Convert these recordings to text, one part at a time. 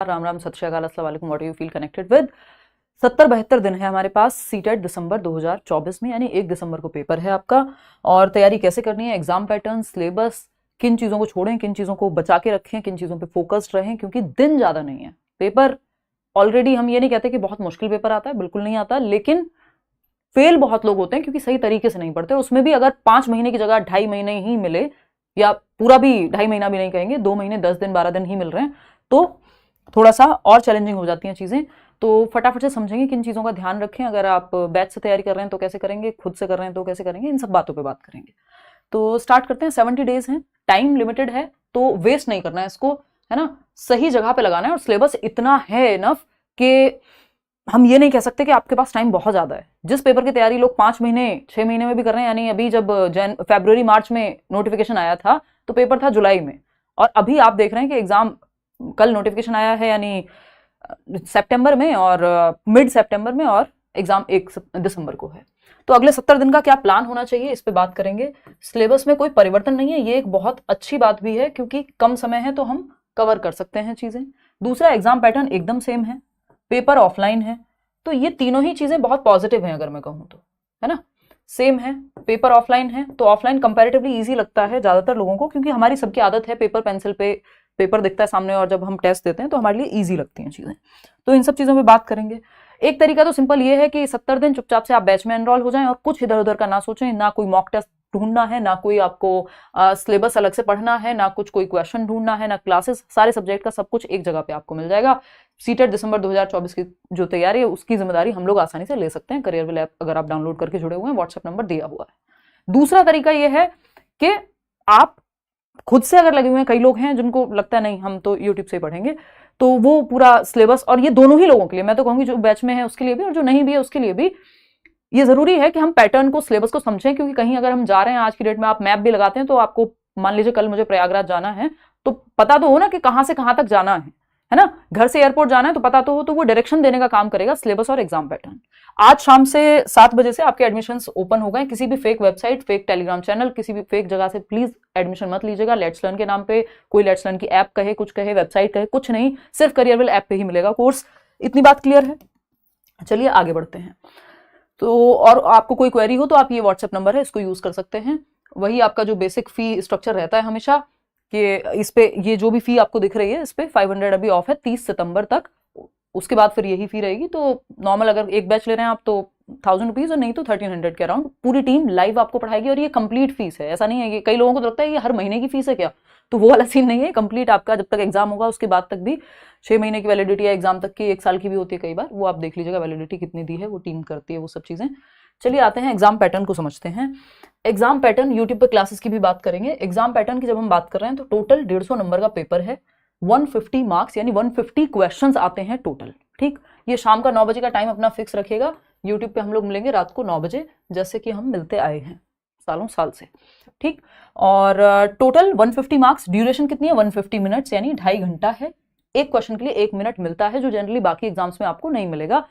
राम राम, सत श्री अकाल, अस्सलाम वालेकुम, what you feel connected with. 70-72 दिन है हमारे पास सीटेट दिसंबर 2024 में, यानी 1 दिसंबर को पेपर है आपका। और तैयारी कैसे करनी है, एग्जाम पैटर्न, सिलेबस, किन चीज़ों को छोड़ें, किन चीज़ों को बचा के रखें, किन चीज़ों पे फोकस्ड रहें, क्योंकि दिन ज़्यादा नहीं है। पेपर ऑलरेडी हम ये नहीं कहते कि बहुत मुश्किल पेपर आता है, बिल्कुल नहीं आता, लेकिन फेल बहुत लोग होते हैं क्योंकि सही तरीके से नहीं पढ़ते। उसमें भी अगर 5 महीने की जगह 2.5 महीने ही मिले, या पूरा भी 2.5 महीना भी नहीं कहेंगे, 2 महीने 10 दिन 12 दिन ही मिल रहे हैं, तो थोड़ा सा और चैलेंजिंग हो जाती हैं चीज़ें। तो फटाफट से समझेंगे किन चीज़ों का ध्यान रखें। अगर आप बैच से तैयारी कर रहे हैं तो कैसे करेंगे, खुद से कर रहे हैं तो कैसे करेंगे, इन सब बातों पे बात करेंगे। तो स्टार्ट करते हैं। 70 डेज हैं, टाइम लिमिटेड है, तो वेस्ट नहीं करना है इसको, है ना, सही जगह पे लगाना है। और सिलेबस इतना है इनफ कि हम ये नहीं कह सकते कि आपके पास टाइम बहुत ज़्यादा है। जिस पेपर की तैयारी लोग 5 महीने 6 महीने में भी कर रहे हैं, यानी अभी जब फरवरी मार्च में नोटिफिकेशन आया था तो पेपर था जुलाई में, और अभी आप देख रहे हैं कि एग्जाम कल नोटिफिकेशन आया है, यानी सितंबर में और मिड सितंबर में, और एग्जाम 1 दिसंबर को है। तो अगले 70 दिन का क्या प्लान होना चाहिए, इस पे बात करेंगे। सिलेबस में कोई परिवर्तन नहीं है, ये एक बहुत अच्छी बात भी है क्योंकि कम समय है तो हम कवर कर सकते हैं चीजें। दूसरा, एग्जाम पैटर्न एकदम सेम है, पेपर ऑफलाइन है, तो ये तीनों ही चीजें बहुत पॉजिटिव हैं अगर मैं कहूँ तो, है ना। सेम है, पेपर ऑफलाइन है, तो ऑफलाइन कंपैरेटिवली इजी लगता है ज्यादातर लोगों को, क्योंकि हमारी सबकी आदत है पेपर पेंसिल पे पेपर दिखता है सामने, और जब हम टेस्ट देते हैं तो हमारे लिए इजी लगती हैं चीजें। तो इन सब चीजों पे बात करेंगे। एक तरीका तो सिंपल ये है कि 70 दिन चुपचाप से आप बैच में एनरोल हो जाएं और कुछ इधर उधर का ना सोचें, ना कोई मॉक टेस्ट ढूंढना है, ना कोई आपको सिलेबस अलग से पढ़ना है, ना कुछ कोई क्वेश्चन ढूंढना है, ना क्लासेस, सारे सब्जेक्ट का सब कुछ एक जगह पे आपको मिल जाएगा। सीटेट दिसंबर 2024 की जो तैयारी है उसकी जिम्मेदारी हम लोग आसानी से ले सकते हैं। करियरविल ऐप अगर आप डाउनलोड करके जुड़े हुए हैं, व्हाट्सएप नंबर दिया हुआ है। दूसरा तरीका यह है कि आप खुद से अगर लगे हुए हैं, कई लोग हैं जिनको लगता है नहीं हम तो यूट्यूब से ही पढ़ेंगे, तो वो पूरा सिलेबस, और ये दोनों ही लोगों के लिए, मैं तो कहूंगी जो बैच में है उसके लिए भी और जो नहीं भी है उसके लिए भी, ये जरूरी है कि हम पैटर्न को, सिलेबस को समझें। क्योंकि कहीं अगर हम जा रहे हैं, आज की डेट में आप मैप भी लगाते हैं, तो आपको मान लीजिए कल मुझे प्रयागराज जाना है, तो पता तो हो ना कि कहां से कहां तक जाना है ना, घर से एयरपोर्ट जाना है तो पता तो हो, तो वो डायरेक्शन देने का काम करेगा सिलेबस और एग्जाम पैटर्न। आज शाम से 7 बजे से आपके एडमिशंस ओपन हो गए। किसी भी fake website, fake Telegram channel, किसी भी फेक जगह से प्लीज एडमिशन मत लीजिएगा। लेट्स लर्न के नाम पे कोई लेट्स लर्न की ऐप कहे, कुछ कहे, वेबसाइट कहे, कुछ नहीं, सिर्फ करियरविल ऐप पे ही मिलेगा कोर्स। इतनी बात क्लियर है। चलिए आगे बढ़ते हैं। तो और आपको कोई क्वेरी हो तो आप ये व्हाट्सएप नंबर है, इसको यूज कर सकते हैं। वही आपका जो बेसिक फी स्ट्रक्चर रहता है हमेशा, कि इस पे ये जो भी फी आपको दिख रही है इस पे 500 अभी ऑफ है 30 सितंबर तक, उसके बाद फिर यही फी रहेगी। तो नॉर्मल अगर एक बैच ले रहे हैं आप तो 1000 रुपीज, और नहीं तो 1300 के अराउंड पूरी टीम लाइव आपको पढ़ाएगी। और ये कंप्लीट फीस है, ऐसा नहीं है कि कई लोगों को लगता है ये हर महीने की फीस है क्या, तो वो वाला सीन नहीं है। कंप्लीट आपका जब तक एग्जाम होगा उसके बाद तक भी 6 महीने की वैलिडिटी है, एग्जाम तक की 1 साल की भी होती है कई बार, वो आप देख लीजिएगा वैलिडिटी कितनी दी है, वो टीम करती है वो सब चीजें। चलिए आते हैं एग्जाम पैटर्न को समझते हैं। एग्जाम पैटर्न, यूट्यूब पे क्लासेस की भी बात करेंगे। एग्जाम पैटर्न की जब हम बात कर रहे हैं तो टोटल 150 नंबर का पेपर है, 150 मार्क्स यानी 150 क्वेश्चंस आते हैं टोटल। ठीक, ये शाम का 9 बजे का टाइम अपना फिक्स रखिएगा। यूट्यूब पे हम लोग मिलेंगे रात को 9 बजे, जैसे कि हम मिलते आए हैं सालों साल से। ठीक, और टोटल 150 मार्क्स। ड्यूरेशन कितनी है, 150 मिनट्स, यानी 2.5 घंटा है। एक क्वेश्चन के लिए 1 मिनट मिलता है, जो जनरली बाकी एग्जाम्स में आपको नहीं मिलेगा।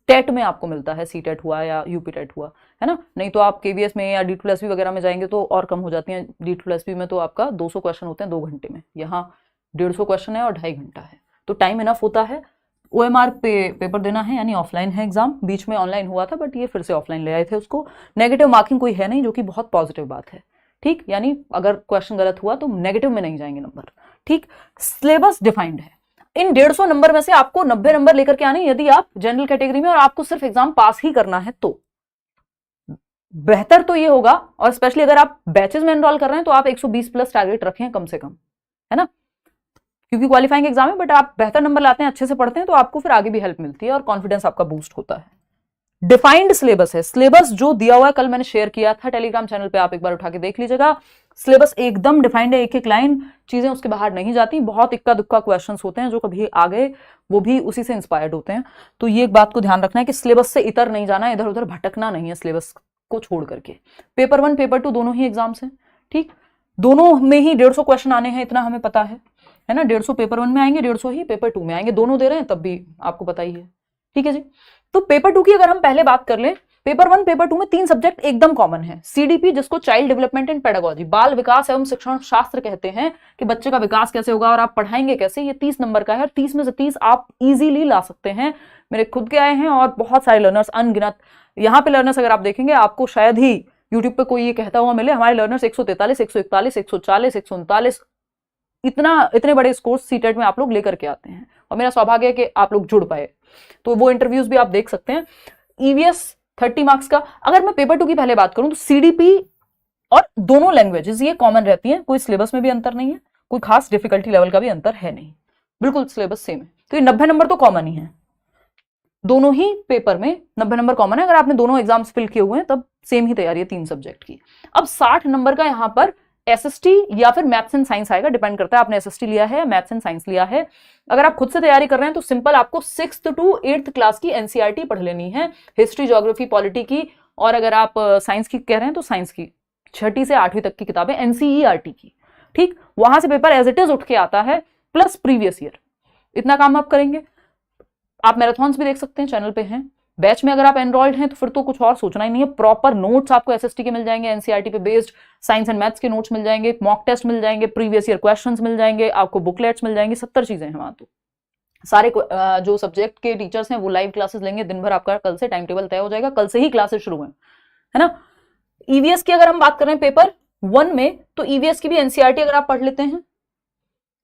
टेट में आपको मिलता है, सी टेट हुआ या यूपी टेट हुआ, है ना। नहीं तो आप केवीएस में या D2SB वगैरह में जाएंगे तो और कम हो जाती हैं। D2SB में तो आपका 200 क्वेश्चन होते हैं 2 घंटे में, यहाँ 150 क्वेश्चन है और 2.5 घंटा है, तो टाइम इनफ होता है। OMR पे पेपर देना है, यानी ऑफलाइन है एग्जाम। बीच में ऑनलाइन हुआ था बट ये फिर से ऑफलाइन ले आए थे उसको। नेगेटिव मार्किंग कोई है नहीं, जो कि बहुत पॉजिटिव बात है। ठीक, यानी अगर क्वेश्चन गलत हुआ तो नेगेटिव में नहीं जाएंगे नंबर। ठीक, सिलेबस डिफाइंड है। इन 150 नंबर में से आपको 90 नंबर लेकर के आने, यदि आप जनरल कैटेगरी में और आपको सिर्फ एग्जाम पास ही करना है तो बेहतर तो ये होगा। और स्पेशली अगर आप बैचेस में एनरोल कर रहे हैं तो आप 120 प्लस टारगेट रखें कम से कम, है ना, क्योंकि क्वालिफाइंग एग्जाम है। बट आप बेहतर नंबर लाते हैं, अच्छे से पढ़ते हैं, तो आपको फिर आगे भी हेल्प मिलती है और कॉन्फिडेंस आपका बूस्ट होता है। डिफाइंड सिलेबस है, सिलेबस जो दिया हुआ है कल मैंने शेयर किया था टेलीग्राम चैनल पे, आप एक बार उठा के देख लीजिएगा। सिलेबस एकदम डिफाइंड है, एक एक लाइन, चीजें उसके बाहर नहीं जाती। बहुत इक्का दुक्का क्वेश्चंस होते हैं जो कभी आ गए, वो भी उसी से इंस्पायर्ड होते हैं। तो ये एक बात को ध्यान रखना है कि सिलेबस से इतर नहीं जाना, इधर उधर भटकना नहीं है सिलेबस को छोड़ करके। पेपर 1 पेपर 2 दोनों ही एग्जाम्स हैं। ठीक, दोनों में ही 150 क्वेश्चन आने हैं, इतना हमें पता है ना। 150 पेपर 1 में आएंगे, 150 ही पेपर 2 में आएंगे, दोनों दे रहे हैं तब भी आपको पता ही है। ठीक है जी। तो पेपर 2 की अगर हम पहले बात कर लें, पेपर 1 पेपर 2 में 3 सब्जेक्ट एकदम कॉमन है। सीडीपी, जिसको चाइल्ड डेवलपमेंट एंड पेडागोजी, बाल विकास एवं शिक्षण शास्त्र कहते हैं, कि बच्चे का विकास कैसे होगा और आप पढ़ाएंगे कैसे, ये 30 नंबर का है। 30 में से 30 आप इजीली ला सकते हैं। मेरे खुद के आए हैं और बहुत सारे लर्नर्स, अनगिनत। यहाँ पे लर्नर्स अगर आप देखेंगे, आपको शायद ही यूट्यूब पे कोई ये कहता हुआ मिले हमारे लर्नर्स 143, 141, 140, 139 इतने बड़े स्कोर्स सीटेट में आप लोग लेकर के आते हैं, और मेरा सौभाग्य है कि आप लोग जुड़ पाए। तो वो इंटरव्यूज भी आप देख सकते हैं। ईवीएस 30 मार्क्स का। अगर मैं पेपर 2 की पहले बात करूं तो सीडीपी और दोनों लैंग्वेजेस ये कॉमन रहती हैं, कोई सिलेबस में भी अंतर नहीं है, कोई खास डिफिकल्टी लेवल का भी अंतर है नहीं, बिल्कुल सिलेबस सेम है। तो ये 90 नंबर तो कॉमन ही है, दोनों ही पेपर में 90 नंबर कॉमन है। अगर आपने दोनों एग्जाम्स फिल किए हुए हैं तब सेम ही तैयारी है 3 सब्जेक्ट की। अब 60 नंबर का यहाँ पर एसएसटी या फिर मैथ्स एंड साइंस आएगा, डिपेंड करता है आपने एसएसटी लिया है या मैथ्स एंड साइंस लिया है। अगर आप खुद से तैयारी कर रहे हैं तो सिंपल आपको 6th to 8th क्लास की एनसीईआरटी पढ़ लेनी है, हिस्ट्री, ज्योग्राफी, पॉलिटी की, और अगर आप साइंस की कह रहे हैं तो साइंस की 6ठी से 8वीं तक की किताबें एनसीईआरटी की। ठीक, वहां से पेपर एज इट इज उठ के आता है, प्लस प्रीवियस ईयर। इतना काम आप करेंगे। आप मैराथन्स भी देख सकते हैं, चैनल पे हैं। बैच में अगर आप एनरोल्ड हैं तो फिर तो कुछ और सोचना ही नहीं है। प्रॉपर नोट्स आपको एसएसटी के मिल जाएंगे, एनसीईआरटी पे बेस्ड साइंस एंड मैथ्स के नोट्स मिल जाएंगे, मॉक टेस्ट मिल जाएंगे, प्रीवियस ईयर क्वेश्चंस मिल जाएंगे, आपको बुकलेट्स मिल जाएंगे, 70 चीजें हैं वहां। तो सारे जो सब्जेक्ट के टीचर्स हैं वो लाइव क्लासेस लेंगे दिन भर। आपका कल से टाइम टेबल तय हो जाएगा, कल से ही क्लासेस शुरू है ना। ईवीएस की अगर हम बात कर रहे हैं पेपर 1 में, तो ईवीएस की भी एनसीईआरटी अगर आप पढ़ लेते हैं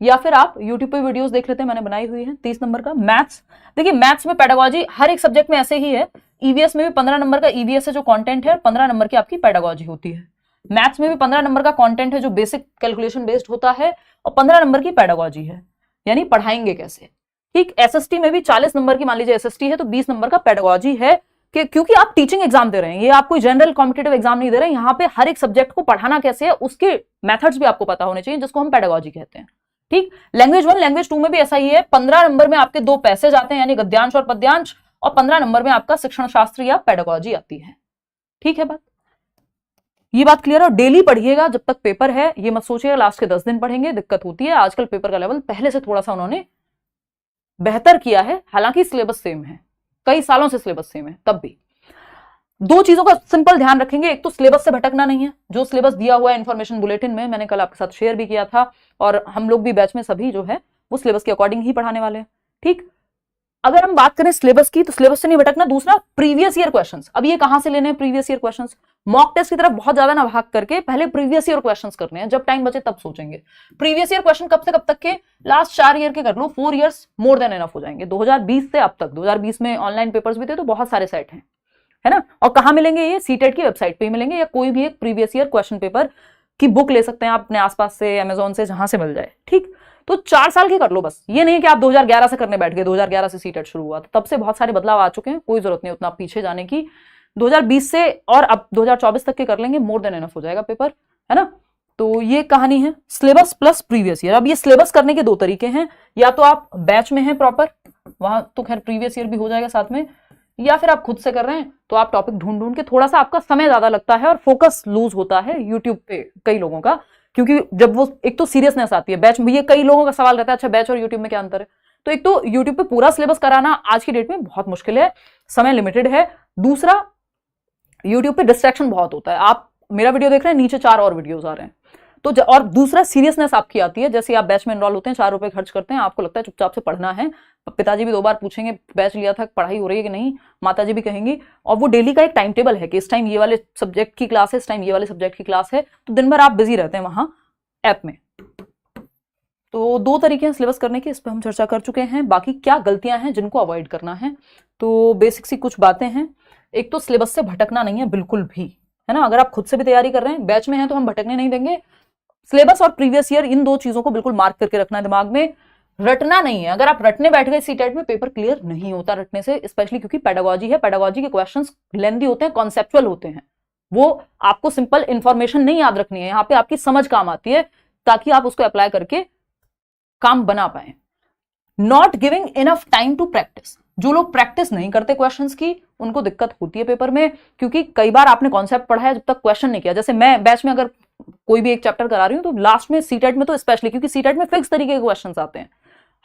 या फिर आप यूट्यूब पे वीडियोस देख लेते हैं, मैंने बनाई हुई है। 30 नंबर का मैथ्स, देखिए मैथ्स में पेडागोजी हर एक सब्जेक्ट में ऐसे ही है। ईवीएस में भी 15 नंबर का ईवीएस है जो कंटेंट है, 15 नंबर की आपकी पेडागोजी होती है। मैथ्स में भी 15 नंबर का कंटेंट है जो बेसिक कैलकुलेशन बेस्ड होता है, और 15 नंबर की पेडागोजी है, यानी पढ़ाएंगे कैसे। ठीक, एसएसटी में भी 40 नंबर की मान लीजिए एसएसटी है तो 20 नंबर का पेडागोजी है, कि क्योंकि आप टीचिंग एग्जाम दे रहे हैं, ये आप कोई जनरल कॉम्पिटिटिव एग्जाम नहीं दे रहे हैं। यहाँ पे हर एक सब्जेक्ट को पढ़ाना कैसे है उसके मेथड्स भी आपको पता होने चाहिए, जिसको हम पेडागोजी कहते हैं। ठीक, लैंग्वेज 1 लैंग्वेज 2 में भी ऐसा ही है। 15 नंबर में आपके 2 पैसेज आते हैं, यानी गद्यांश और पद्यांश, और 15 नंबर में आपका शिक्षण शास्त्र या पेडागोजी आती है। ठीक है बात, ये बात क्लियर है। और डेली पढ़िएगा जब तक पेपर है, ये मत सोचिएगा लास्ट के 10 दिन पढ़ेंगे, दिक्कत होती है। आजकल पेपर का लेवल पहले से थोड़ा सा उन्होंने बेहतर किया है, हालांकि सिलेबस सेम है, कई सालों से सिलेबस सेम है, तब भी 2 चीजों का सिंपल ध्यान रखेंगे। एक तो सिलेबस से भटकना नहीं है, जो सिलेबस दिया हुआ है इन्फॉर्मेशन बुलेटिन में, मैंने कल आपके साथ शेयर भी किया था, और हम लोग भी बैच में सभी जो है वो सिलेबस के अकॉर्डिंग ही पढ़ाने वाले हैं। ठीक, अगर हम बात करें सिलेबस की तो सिलेबस से नहीं भटकना। दूसरा, प्रीवियस ईयर क्वेश्चंस। अब ये कहां से लेने हैं previous year questions? Mock test की तरफ बहुत ज्यादा ना भाग करके पहले प्रीवियस ईयर क्वेश्चंस करने हैं, जब टाइम बचे तब सोचेंगे। प्रीवियस ईयर क्वेश्चन कब से कब तक के? लास्ट 4 ईयर के कर लो, 4 इयर्स मोर देन एनफ हो जाएंगे। 2020 से अब तक, 2020 में ऑनलाइन पेपर्स भी थे तो बहुत सारे सेट हैं, है ना। और कहां मिलेंगे ये? सीटेट की वेबसाइट पे ही मिलेंगे, या कोई भी एक प्रीवियस ईयर क्वेश्चन पेपर की बुक ले सकते हैं आप अपने आसपास से, अमेजोन से, जहां से मिल जाए। ठीक, तो 4 साल की कर लो बस। ये नहीं कि आप 2011 से करने बैठ गए, 2011 से सीटेट शुरू हुआ, तो तब से बहुत सारे बदलाव आ चुके हैं, कोई जरूरत नहीं उतना पीछे जाने की। 2020 से और अब 2024 तक के कर लेंगे, मोर देन एनफ हो जाएगा पेपर, है ना। तो ये कहानी है सिलेबस प्लस प्रीवियस ईयर। अब ये सिलेबस करने के 2 तरीके हैं, या तो आप बैच में हैं प्रॉपर, वहां तो खैर प्रीवियस ईयर भी हो जाएगा साथ में, या फिर आप खुद से कर रहे हैं तो आप टॉपिक ढूंढ ढूंढ के, थोड़ा सा आपका समय ज्यादा लगता है और फोकस लूज होता है यूट्यूब पे कई लोगों का, क्योंकि जब वो एक तो सीरियसनेस आती है बैच में। ये कई लोगों का सवाल रहता है, अच्छा बैच और यूट्यूब में क्या अंतर है? तो एक तो यूट्यूब पे पूरा सिलेबस कराना आज की डेट में बहुत मुश्किल है, समय लिमिटेड है। दूसरा, यूट्यूब पे डिस्ट्रैक्शन बहुत होता है। आप मेरा वीडियो देख रहे हैं, नीचे 4 और वीडियोस आ रहे हैं, तो और दूसरा सीरियसनेस आपकी आती है। जैसे आप बैच में एनरोल होते हैं, 4 रुपए खर्च करते हैं, आपको लगता है चुपचाप से पढ़ना है। पिताजी भी 2 बार पूछेंगे बैच लिया था, पढ़ाई हो रही है कि नहीं, माताजी भी कहेंगी, और वो डेली का एक टाइम टेबल है कि इस टाइम ये वाले सब्जेक्ट की क्लास है, इस टाइम ये वाले सब्जेक्ट की क्लास है, तो दिन भर आप बिजी रहते हैं वहां ऐप में। तो 2 तरीके हैं सिलेबस करने के, इस पर हम चर्चा कर चुके हैं। बाकी क्या गलतियां हैं जिनको अवॉइड करना है, तो बेसिक सी कुछ बातें हैं। एक तो सिलेबस से भटकना नहीं है बिल्कुल भी, है ना। अगर आप खुद से भी तैयारी कर रहे हैं, बैच में हैं, तो हम भटकने नहीं देंगे। सिलेबस और प्रीवियस ईयर, इन 2 चीजों को बिल्कुल मार्क करके रखना है दिमाग में, रटना नहीं है। अगर आप रटने बैठ गए सीटेट में, पेपर क्लियर नहीं होता रटने से, स्पेशली क्योंकि पेडागोजी है। पेडागोजी के क्वेश्चंस लेंथी होते हैं, कॉन्सेप्चुअल होते हैं, वो आपको सिंपल इंफॉर्मेशन नहीं याद रखनी है, यहाँ पे आपकी समझ काम आती है, ताकि आप उसको अप्लाई करके काम बना पाए। Not giving enough time to practice. जो लोग प्रैक्टिस नहीं करते क्वेश्चंस की, उनको दिक्कत होती है पेपर में, क्योंकि कई बार आपने कॉन्सेप्ट पढ़ा है, जब तक क्वेश्चन नहीं किया। जैसे मैं बैच में अगर कोई भी एक चैप्टर करा रही हूं, तो लास्ट में सीटेट में तो स्पेशली, क्योंकि सीटेट में फिक्स तरीके के क्वेश्चंस आते हैं,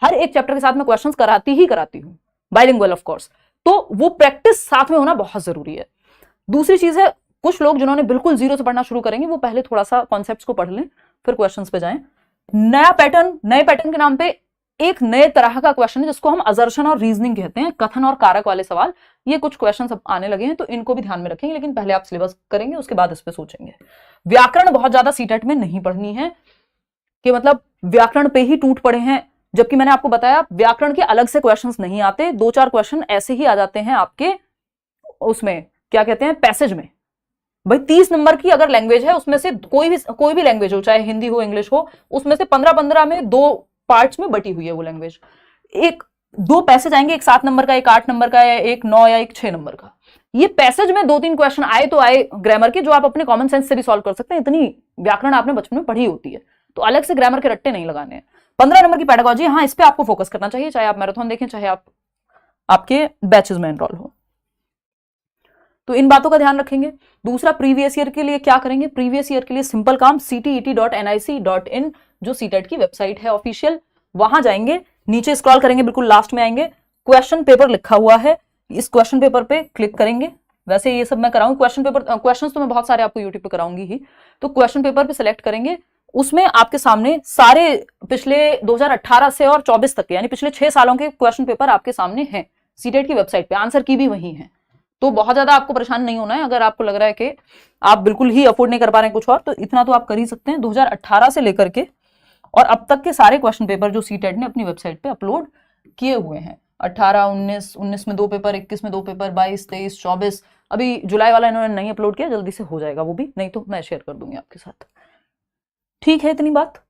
हर एक चैप्टर के साथ में क्वेश्चंस कराती हूं, बाइलिंगुअल ऑफ कोर्स, तो वो प्रैक्टिस साथ में होना बहुत जरूरी है। दूसरी चीज है, कुछ लोग जिन्होंने बिल्कुल जीरो से पढ़ना शुरू करेंगे वो पहले थोड़ा सा कॉन्सेप्ट्स को पढ़ लें, फिर क्वेश्चंस पे जाएं। नया पैटर्न, नए पैटर्न के नाम पे एक नए तरह का क्वेश्चन है जिसको हम असर्शन और रीजनिंग कहते हैं, कथन और कारक वाले सवाल। ये कुछ क्वेश्चन अब आने लगे हैं तो इनको भी ध्यान में रखेंगे, लेकिन पहले आप सिलेबस करेंगे उसके बाद इस पे सोचेंगे। व्याकरण बहुत ज्यादा सीटेट में नहीं पढ़नी है कि मतलब व्याकरण पे ही टूट पड़े हैं, जबकि मैंने आपको बताया व्याकरण के अलग से क्वेश्चंस नहीं आते, 2-4 क्वेश्चन ऐसे ही आ जाते हैं आपके उसमें क्या कहते हैं पैसेज में। भाई 30 नंबर की अगर लैंग्वेज है उसमें से कोई भी लैंग्वेज हो, चाहे हिंदी हो इंग्लिश हो, उसमें से 15-15 में 2 पार्ट्स में बटी हुई है वो लैंग्वेज। एक 2 पैसेज आएंगे, एक 7 नंबर का, एक 8 नंबर का, या एक 9 या एक 6 नंबर का। ये पैसेज में 2-3 क्वेश्चन आए तो आए ग्रामर के, जो आप अपने कॉमन सेंस से भी सॉल्व कर सकते हैं। इतनी व्याकरण आपने बचपन में पढ़ी होती है, तो अलग से ग्रामर के रट्टे नहीं लगाने हैं। 15 नंबर की पेडागोजी, हाँ इस पे आपको फोकस करना चाहिए, चाहे आप मैराथन देखें, चाहे आप आपके बैचेस में एनरोल हो, तो इन बातों का ध्यान रखेंगे। दूसरा, प्रीवियस ईयर के लिए क्या करेंगे? प्रीवियस ईयर के लिए सिंपल काम, ctet.nic.in जो सीटेट की वेबसाइट है ऑफिशियल, वहां जाएंगे, नीचे स्क्रॉल करेंगे, बिल्कुल लास्ट में आएंगे, क्वेश्चन पेपर लिखा हुआ है, इस क्वेश्चन पेपर पे क्लिक करेंगे। वैसे ये सब मैं कराऊंगी, क्वेश्चंस तो मैं बहुत सारे आपको यूट्यूब पे कराऊंगी ही, तो क्वेश्चन पेपर पे सिलेक्ट करेंगे। उसमें आपके सामने सारे पिछले 2018 से और 24 तक के, यानी पिछले 6 सालों के क्वेश्चन पेपर आपके सामने हैं सीटेट की वेबसाइट पे, आंसर की भी वही है। तो बहुत ज्यादा आपको परेशान नहीं होना है। अगर आपको लग रहा है कि आप बिल्कुल ही अफोर्ड नहीं कर पा रहे हैं कुछ और, तो इतना तो आप कर ही सकते हैं। 2018 से लेकर के और अब तक के सारे क्वेश्चन पेपर जो सीटेट ने अपनी वेबसाइट पे अपलोड किए हुए हैं, 18, 19 में 2 पेपर, 21 में 2 पेपर, 22, 23, 24, अभी जुलाई वाला इन्होंने नहीं अपलोड किया, जल्दी से हो जाएगा वो भी, नहीं तो मैं शेयर कर दूंगी आपके साथ। ठीक है, इतनी बात।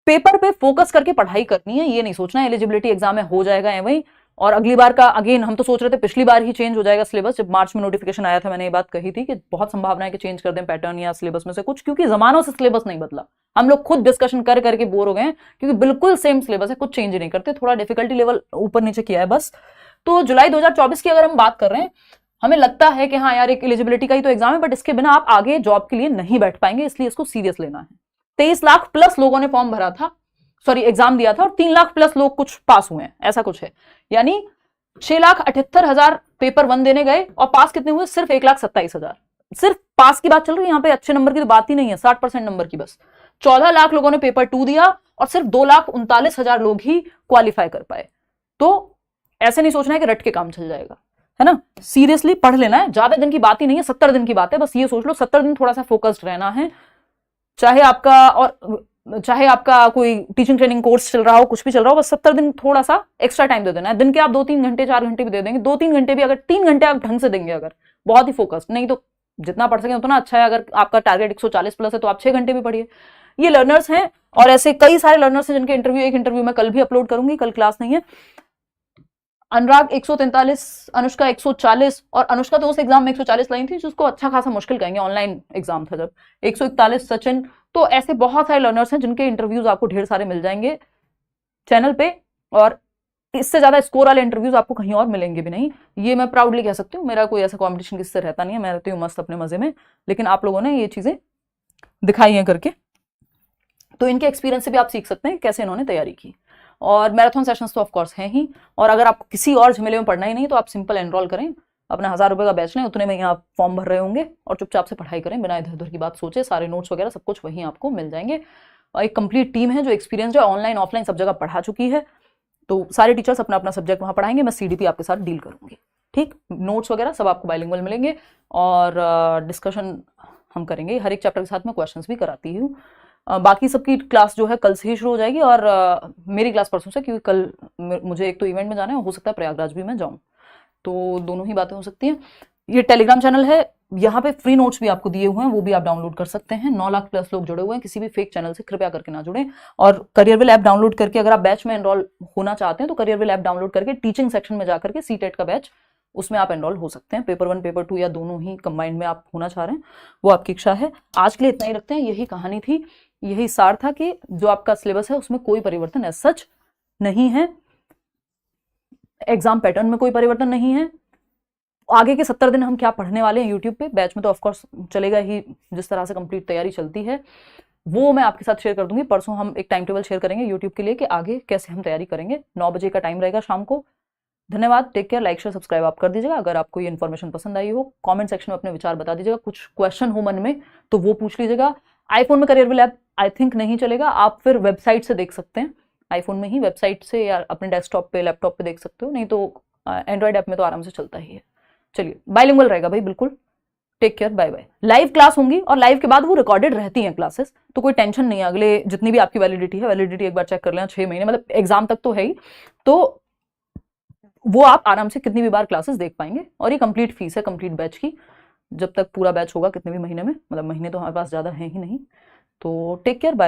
पेपर पे फोकस करके पढ़ाई करनी है, ये नहीं सोचना एलिजिबिलिटी एग्जाम में हो जाएगा वही, और अगली बार का अगेन हम तो सोच रहे थे पिछली बार ही चेंज हो जाएगा सिलेबस। जब मार्च में नोटिफिकेशन आया था मैंने ये बात कही थी कि बहुत संभावना है कि चेंज कर दें पैटर्न या सिलेबस में से कुछ, क्योंकि जमानों से सिलेबस नहीं बदला। हम लोग खुद डिस्कशन कर करके बोर हो गए हैं, क्योंकि बिल्कुल सेम सिलेबस है, कुछ चेंज नहीं करते, थोड़ा डिफिकल्टी लेवल ऊपर नीचे किया है बस। तो जुलाई 2024 की अगर हम बात कर रहे हैं, हमें लगता है कि हाँ यार एक एलिजिबिलिटी का ही तो एग्जाम है, बट इसके बिना आप आगे जॉब के लिए नहीं बैठ पाएंगे, इसलिए इसको सीरियस लेना है। 23 लाख प्लस लोगों ने फॉर्म भरा था, सॉरी एग्जाम दिया था, और 3 लाख प्लस लोग कुछ पास हुए हैं, ऐसा कुछ है। यानी 6,78,000 पेपर 1 देने गए और पास कितने हुए? सिर्फ 1,27,000। सिर्फ पास की बात चल रही है यहाँ पे, अच्छे नंबर की तो बात ही नहीं है, 60% नंबर की बस। 14 लाख लोगों ने पेपर 2 दिया और सिर्फ 2,39,000 लोग ही क्वालिफाई कर पाए। तो ऐसे नहीं सोचना है कि रट के काम चल जाएगा, है ना, सीरियसली पढ़ लेना है। ज्यादा दिन की बात ही नहीं है, 70 दिन की बात है, बस ये सोच लो 70 दिन थोड़ा सा फोकस्ड रहना है। चाहे आपका कोई टीचिंग ट्रेनिंग कोर्स चल रहा हो, कुछ भी चल रहा हो, बस 70 दिन थोड़ा सा एक्स्ट्रा टाइम दे देना है। दिन के आप 2-3 घंटे 4 घंटे भी दे देंगे, 2-3 घंटे भी, अगर 3 घंटे आप ढंग से देंगे, अगर बहुत ही फोकस्ड, नहीं तो जितना पढ़ सके उतना अच्छा है। अगर आपका टारगेट 140 प्लस है तो आप 6 घंटे भी पढ़िए। ये लर्नर्स हैं, और ऐसे कई सारे लर्नर्स हैं जिनके एक इंटरव्यू मैं कल भी अपलोड करूंगी, कल क्लास नहीं है। अनुराग 143, अनुष्का 140, और अनुष्का तो उस एग्जाम में 140 लाई थी जिसको अच्छा खासा मुश्किल कहेंगे, ऑनलाइन एग्जाम था जब। 141 सचिन। तो ऐसे बहुत सारे लर्नर्स हैं जिनके इंटरव्यूज आपको ढेर सारे मिल जाएंगे चैनल पे, और इससे ज्यादा स्कोर वाले इंटरव्यूज आपको कहीं और मिलेंगे भी नहीं, ये मैं प्राउडली कह सकती हूँ। मेरा कोई ऐसा कॉम्पिटिशन किससे रहता नहीं है, मैं रहती हूँ मस्त अपने मजे में, लेकिन आप लोगों ने ये चीजें दिखाई हैं करके, तो इनके एक्सपीरियंस से भी आप सीख सकते हैं कैसे इन्होंने तैयारी की। और मैराथन सेशंस तो ऑफकोर्स हैं ही, और अगर आपको किसी और झमेले में पढ़ना ही नहीं तो आप सिंपल एनरोल करें, अपना 1000 रुपए का बैच लें, उतने में ही आप फॉर्म भर रहे होंगे, और चुपचाप से पढ़ाई करें बिना इधर उधर की बात सोचे। सारे नोट्स वगैरह सब कुछ वहीं आपको मिल जाएंगे, और एक कंप्लीट टीम है जो एक्सपीरियंस है, ऑनलाइन ऑफलाइन सब जगह पढ़ा चुकी है, तो सारे टीचर्स अपना अपना सब्जेक्ट वहाँ पढ़ाएंगे, मैं सीडीपी आपके साथ डील करूंगी। ठीक, नोट्स वगैरह सब आपको बाइलिंगुअल मिलेंगे, और डिस्कशन हम करेंगे हर एक चैप्टर के साथ। मैं क्वेश्चंस भी कराती हूँ। बाकी सबकी क्लास जो है कल से ही शुरू हो जाएगी, और मेरी क्लास परसों से, क्योंकि कल मुझे एक तो इवेंट में जाना है, हो सकता है प्रयागराज भी मैं जाऊँ, तो दोनों ही बातें हो सकती हैं। ये टेलीग्राम चैनल है, यहाँ पे फ्री नोट्स भी आपको दिए हुए हैं, वो भी आप डाउनलोड कर सकते हैं। 9 लाख प्लस लोग जुड़े हुए हैं, किसी भी फेक चैनल से कृपया करके ना जुड़ें। और करियरविल ऐप डाउनलोड करके, अगर आप बैच में एनरोल होना चाहते हैं तो करियरविल ऐप डाउनलोड करके टीचिंग सेक्शन में जाकर के सीटेट का बैच, उसमें आप एनरोल हो सकते हैं। पेपर 1 पेपर 2 या दोनों ही कंबाइंड में आप होना चाह रहे हैं, वो आपकी इच्छा है। आज के लिए इतना ही रखते हैं, यही कहानी थी, यही सार था कि जो आपका सिलेबस है उसमें कोई परिवर्तन एज सच नहीं है, एग्जाम पैटर्न में कोई परिवर्तन नहीं है। आगे के 70 दिन हम क्या पढ़ने वाले हैं यूट्यूब पे, बैच में तो ऑफकोर्स चलेगा ही, जिस तरह से कंप्लीट तैयारी चलती है वो मैं आपके साथ शेयर कर दूंगी। परसों हम एक टाइम टेबल शेयर करेंगे यूट्यूब के लिए कि आगे कैसे हम तैयारी करेंगे। 9 बजे का टाइम रहेगा शाम को, धन्यवाद, take care, like share subscribe आप कर दीजिएगा। अगर आपको ये इन्फॉर्मेशन पसंद आई हो, कमेंट सेक्शन में अपने विचार बता दीजिएगा। कुछ क्वेश्चन हो मन में तो वो पूछ लीजिएगा। आईफोन में career will app I think नहीं चलेगा, आप फिर वेबसाइट से देख सकते हैं, आईफोन में ही वेबसाइट से या अपने डेस्कटॉप पे लैपटॉप पे देख सकते हो, नहीं तो एंड्रॉइड ऐप में तो आराम से चलता ही है। चलिए, बाइलिंगुअल रहेगा भाई बिल्कुल। Take care, bye bye. Live class होंगी और लाइव के बाद वो रिकॉर्डेड रहती हैं क्लासेस, तो कोई टेंशन नहीं है। अगले जितनी भी आपकी वैलिडिटी है, वैलिडिटी एक बार चेक कर लेना, 6 महीने मतलब एग्जाम तक तो है ही, तो वो आप आराम से कितनी भी बार क्लासेस देख पाएंगे। और ये कंप्लीट फीस है कंप्लीट बैच की, जब तक पूरा बैच होगा कितने भी महीने में, मतलब महीने तो हमारे पास ज़्यादा है ही नहीं। तो टेक केयर, बाय।